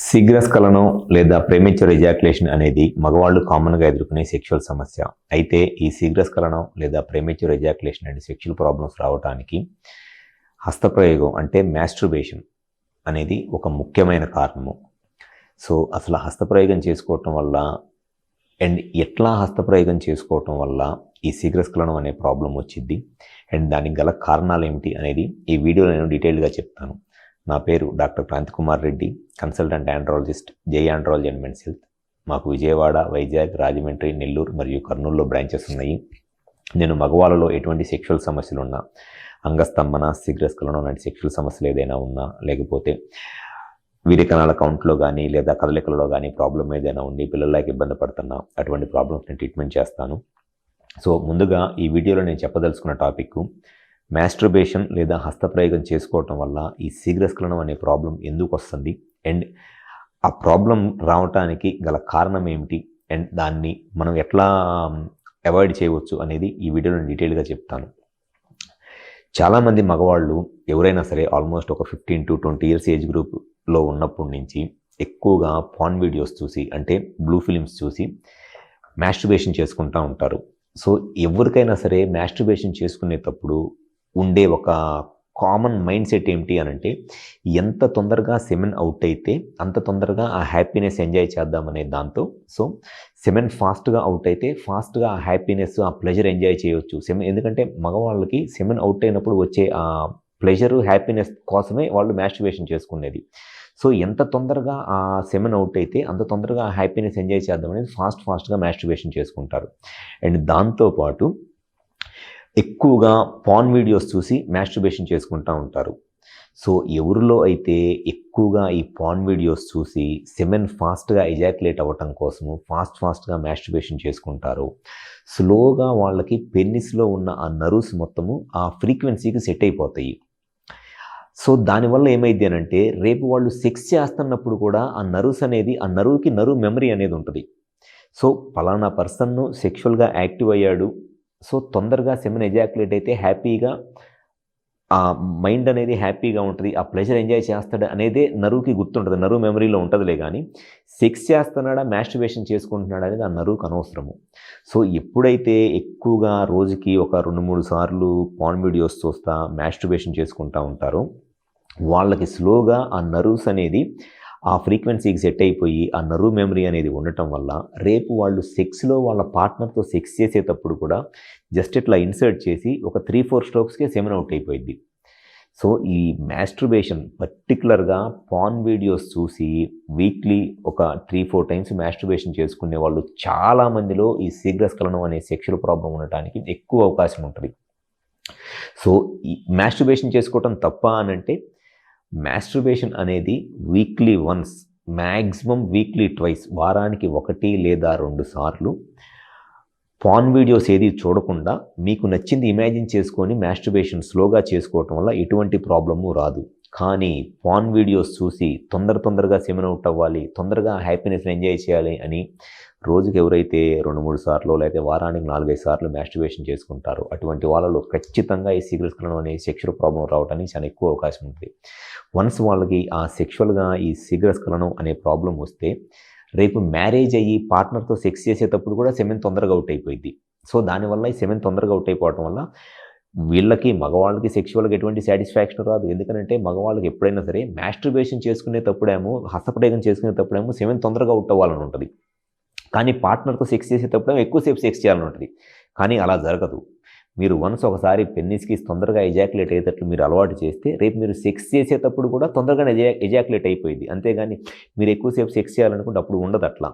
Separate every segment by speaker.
Speaker 1: శీఘ్రస్ఖలనం లేదా premature ejaculation అనేది మగవాళ్ళు కామన్గా ఎదుర్కొనే సెక్షువల్ సమస్య. అయితే ఈ శీఘ్రస్ఖలనం లేదా ప్రీమెచ్యూర్ ఎజాక్యులేషన్ అనే సెక్షువల్ ప్రాబ్లమ్స్ రావడానికి హస్తప్రయోగం అంటే మాస్టర్బేషన్ అనేది ఒక ముఖ్యమైన కారణము. సో అసలు హస్తప్రయోగం చేసుకోవటం వల్ల అండ్ ఎట్లా హస్తప్రయోగం చేసుకోవటం వల్ల ఈ శీఘ్రస్ఖలనం అనే ప్రాబ్లం వచ్చింది అండ్ దానికి గల కారణాలు ఏమిటి అనేది ఈ వీడియోలో నేను డీటెయిల్గా చెప్తాను. నా పేరు doctor Kranthi Kumar Reddy, consultant andrologist, Jai andrology and men's health. మాకు విజయవాడ, వైజాగ్, రాజమండ్రి, నెల్లూరు మరియు కర్నూలులో బ్రాంచెస్ ఉన్నాయి. నేను మగవాళ్ళలో ఎటువంటి సెక్షువల్ సమస్యలు ఉన్నా, అంగస్తంభన, శీఘ్రస్ఖలనం లాంటి సెక్షువల్ సమస్యలు ఏదైనా ఉన్నా, లేకపోతే వీర్యకణాల కౌంట్లో కానీ లేదా కదలికలలో కానీ ప్రాబ్లం ఏదైనా ఉండి పిల్లలకి ఇబ్బంది పడుతున్నా అటువంటి ప్రాబ్లమ్స్ నేను ట్రీట్మెంట్ చేస్తాను. సో ముందుగా ఈ వీడియోలో నేను చెప్పదలుచుకున్న టాపిక్ మాస్టర్బేషన్ లేదా హస్తప్రయోగం చేసుకోవటం వల్ల ఈ శీఘ్రస్ఖలనం అనే ప్రాబ్లం ఎందుకు వస్తుంది అండ్ ఆ ప్రాబ్లం రావటానికి గల కారణం ఏమిటి అండ్ దాన్ని మనం ఎట్లా అవాయిడ్ చేయవచ్చు అనేది ఈ వీడియోలో డీటెయిల్గా చెప్తాను. చాలామంది మగవాళ్ళు ఎవరైనా సరే ఆల్మోస్ట్ ఒక 15 to 20 years ఏజ్ గ్రూప్లో ఉన్నప్పటి నుంచి ఎక్కువగా పార్న్ వీడియోస్ చూసి అంటే బ్లూ ఫిలిమ్స్ చూసి మాస్టర్బేషన్ చేసుకుంటూ ఉంటారు. సో ఎవరికైనా సరే మాస్టర్బేషన్ చేసుకునేటప్పుడు ఉండే ఒక కామన్ మైండ్ సెట్ ఏమిటి అని అంటే ఎంత తొందరగా సెమెన్ అవుట్ అయితే అంత తొందరగా ఆ హ్యాపీనెస్ ఎంజాయ్ చేద్దామనే దాంతో. సో సెమెన్ ఫాస్ట్గా అవుట్ అయితే ఫాస్ట్గా ఆ హ్యాపీనెస్, ఆ ప్లెజర్ ఎంజాయ్ చేయవచ్చు. ఎందుకంటే మగవాళ్ళకి సెమెన్ అవుట్ అయినప్పుడు వచ్చే ఆ ప్లెజరు, హ్యాపీనెస్ కోసమే వాళ్ళు మాస్టర్బేషన్ చేసుకునేది. సో ఎంత తొందరగా ఆ సెమెన్ అవుట్ అయితే అంత తొందరగా ఆ హ్యాపీనెస్ ఎంజాయ్ చేద్దామనేది ఫాస్ట్గా మాస్టర్బేషన్ చేసుకుంటారు. అండ్ దాంతోపాటు ఎక్కువగా పార్న్ వీడియోస్ చూసి మాస్టర్బేషన్ చేసుకుంటూ ఉంటారు. సో ఎవరిలో అయితే ఎక్కువగా ఈ పార్న్ వీడియోస్ చూసి సెమెన్ ఫాస్ట్గా ఎజాక్యులేట్ అవ్వటం కోసము ఫాస్ట్గా మాస్టర్బేషన్ చేసుకుంటారు, స్లోగా వాళ్ళకి పెన్నిస్లో ఉన్న ఆ నర్వ్స్ మొత్తము ఆ ఫ్రీక్వెన్సీకి సెట్ అయిపోతాయి. సో దానివల్ల ఏమైంది అని అంటే రేపు వాళ్ళు సెక్స్ చేస్తున్నప్పుడు కూడా ఆ నర్వ్స్ అనేది, ఆ నర్వ్కి నర్వ్ మెమరీ అనేది ఉంటుంది. సో పలానా పర్సన్ను సెక్షువల్గా యాక్టివ్ అయ్యాడు, సో తొందరగా సెమెన్ ఎజాక్యులేట్ అయితే హ్యాపీగా ఆ మైండ్ అనేది హ్యాపీగా ఉంటుంది, ఆ ప్లెజర్ ఎంజాయ్ చేస్తాడు అనేదే నరువుకి గుర్తుంటుంది, నరువు మెమరీలో ఉంటుందిలే. కానీ సెక్స్ చేస్తున్నాడా, మాస్టర్బేషన్ చేసుకుంటున్నాడా అనేది ఆ నరువుకి అనవసరము. సో ఎప్పుడైతే ఎక్కువగా రోజుకి ఒక 2-3 సార్లు పార్న్ వీడియోస్ చూస్తా మాస్టర్బేషన్ చేసుకుంటూ ఉంటారో వాళ్ళకి స్లోగా ఆ నర్వ్స్ అనేది ఆ ఫ్రీక్వెన్సీకి సెట్ అయిపోయి ఆ నర్వ్ మెమరీ అనేది ఉండటం వల్ల రేపు వాళ్ళు సెక్స్లో వాళ్ళ పార్ట్నర్తో సెక్స్ చేసేటప్పుడు కూడా జస్ట్ ఇట్లా ఇన్సర్ట్ చేసి ఒక 3-4 స్ట్రోక్స్కే సెమెన్ అవుట్ అయిపోయింది. సో ఈ మాస్టర్బేషన్ పర్టికులర్గా పార్న్ వీడియోస్ చూసి వీక్లీ ఒక 3-4 టైమ్స్ మాస్టర్బేషన్ చేసుకునే వాళ్ళు చాలామందిలో ఈ శీఘ్రస్ఖలనం అనే సెక్షువల్ ప్రాబ్లం ఉండటానికి ఎక్కువ అవకాశం ఉంటుంది. సో ఈ మాస్టర్బేషన్ చేసుకోవటం తప్ప అనంటే మాస్టర్బేషన్ అనేది weekly once, maximum weekly twice, వారానికి 1 లేదా 2 సార్లు పార్న్ వీడియోస్ ఏది చూడకుండా మీకు నచ్చింది ఇమాజిన్ చేసుకొని మాస్టర్బేషన్ స్లోగా చేసుకోవటం వల్ల ఎటువంటి ప్రాబ్లము రాదు. కానీ పార్న్ వీడియోస్ చూసి తొందరగా సెమెన్ అవుట్ అవ్వాలి, తొందరగా హ్యాపీనెస్ని ఎంజాయ్ చేయాలి అని రోజుకి ఎవరైతే 2-3 సార్లు లేదా వారానికి 4-5 సార్లు మాస్టర్బేషన్ చేసుకుంటారో అటువంటి వాళ్ళలో ఖచ్చితంగా ఈ శీఘ్రస్ఖలనం అనే సెక్షువల్ ప్రాబ్లం రావడానికి చాలా ఎక్కువ అవకాశం ఉంటుంది. వన్స్ వాళ్ళకి ఆ సెక్షువల్గా ఈ శీఘ్రస్ఖలనం అనే ప్రాబ్లం వస్తే రేపు మ్యారేజ్ అయ్యి పార్ట్నర్తో సెక్స్ చేసేటప్పుడు కూడా సెమెన్ తొందరగా అవుట్ అయిపోయింది. సో దానివల్ల ఈ సెమెన్ తొందరగా అవుట్ అయిపోవడం వల్ల వీళ్ళకి, మగవాళ్ళకి సెక్షువల్గా ఎటువంటి సాటిస్ఫాక్షన్ రాదు. ఎందుకంటే మగవాళ్ళకి ఎప్పుడైనా సరే మాస్టర్బేషన్ చేసుకునేటప్పుడేమో, హస్తప్రయోగం చేసుకునేటప్పుడేమో సెమెన్ తొందరగా అవుట్ అవ్వాలని ఉంటుంది, కానీ పార్ట్నర్తో సెక్స్ చేసేటప్పుడేమో ఎక్కువసేపు సెక్స్ చేయాలని ఉంటుంది. కానీ అలా జరగదు. మీరు వన్స్ ఒకసారి పెన్నిస్కి తొందరగా ఎజాక్యులేట్ అయ్యేటట్లు మీరు అలవాటు చేస్తే రేపు మీరు సెక్స్ చేసేటప్పుడు కూడా తొందరగానే ఎజాక్యులేట్ అయిపోయింది. అంతేగాని మీరు ఎక్కువసేపు సెక్స్ చేయాలనుకుంటే అప్పుడు ఉండదు అట్లా.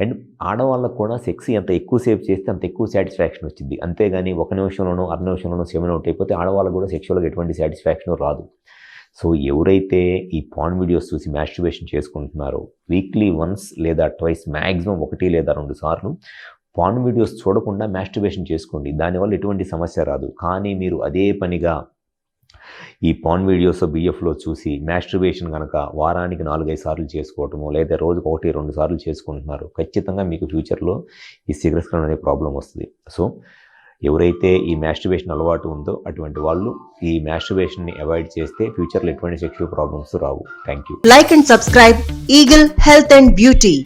Speaker 1: అండ్ ఆడవాళ్ళకు కూడా సెక్స్ ఎంత ఎక్కువసేపు చేస్తే అంత ఎక్కువ సాటిస్ఫాక్షన్ వచ్చింది. అంతేగాని 1 నిమిషంలోనో 1/2 నిమిషంలోనో సెమెన్ అవుట్ అయిపోతే ఆడవాళ్ళకు కూడా సెక్షువల్గా ఎటువంటి సాటిస్ఫాక్షన్ రాదు. సో ఎవరైతే ఈ పార్న్ వీడియోస్ చూసి మాస్టర్బేషన్ చేసుకుంటున్నారో వీక్లీ వన్స్ లేదా ట్వైస్, మ్యాక్సిమం 1 లేదా 2 సార్లు పార్న్ వీడియోస్ చూడకుండా మాస్టర్బేషన్ చేసుకోండి. దానివల్ల ఎటువంటి సమస్య రాదు. కానీ మీరు అదే పనిగా ఈ పార్న్ వీడియోస్ బిఎఫ్లో చూసి మాస్టర్బేషన్ కనుక వారానికి 4-5 సార్లు చేసుకోవటము లేదా రోజుకు 1-2 సార్లు చేసుకుంటున్నారు, ఖచ్చితంగా మీకు ఫ్యూచర్లో ఈ శీఘ్రస్ఖలనం అనే ప్రాబ్లం వస్తుంది. సో ఎవరైతే ఈ మాస్టర్బేషన్ అలవాటు ఉందో అటువంటి వాళ్ళు ఈ మాస్టర్బేషన్ని అవాయిడ్ చేస్తే ఫ్యూచర్లో ఎటువంటి sexual problems Rao. Thank you.
Speaker 2: Like and subscribe Eagle Health and Beauty.